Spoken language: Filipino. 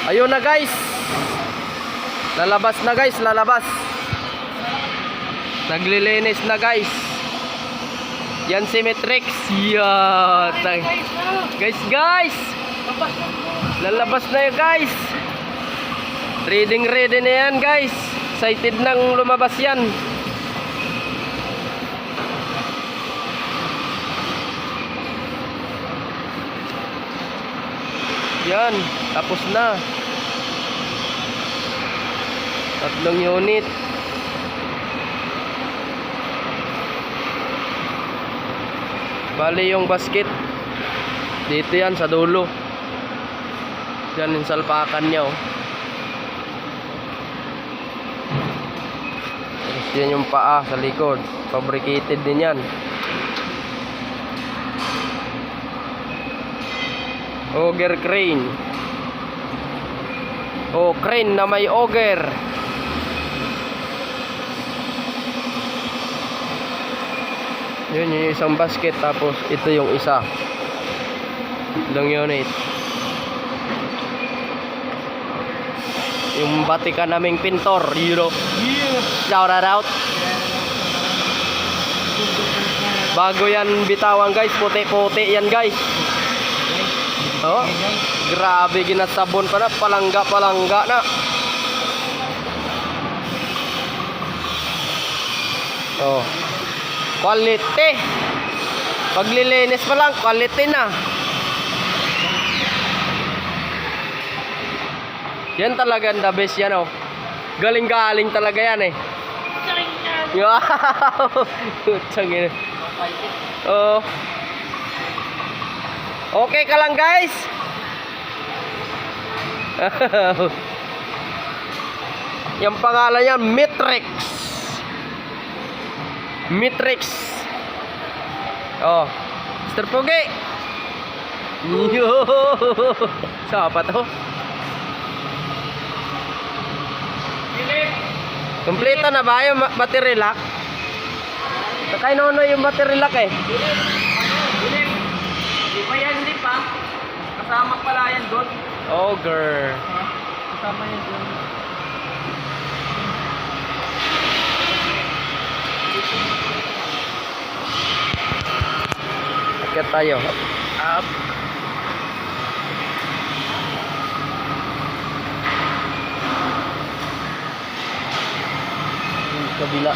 Ayun na guys. Lalabas na guys, lalabas. Naglilinis na guys. Yan si Matrix. Yan. Guys. Lalabas na yun guys. Ready na yan guys. Excited nang lumabas yan. Yan, tapos na. 3 unit. Bali yung basket dito yan sa dulo. Yan yung salpakan niya oh. Tapos yan yung paa sa likod. Fabricated din yan. Auger crane. Oh, crane na may auger. Yun yung isang basket. Tapos ito yung isa. Ilang unit. Yung batika naming pintor, you know. Shout out. Bago yan bitawan guys. Puti-puti yan guys. Oh, grabe ginasabon pa na. Palangga na. Oh, quality. Paglilinis pa lang, quality na. Yan talaga the best yan oh. Galing talaga yan eh. Wow. Tsangin. Oh. Okay ka lang guys. Yung pangalan niya Matrix. Oh, Mr. Pugi. Sapa to. Kompleto na ba yung battery lock? Sakay nono yung battery lock eh. Di pa yan, hindi pa. Kasama pala yan doon. Auger. Kasama yan doon. Akyat tayo. Up. Kabila.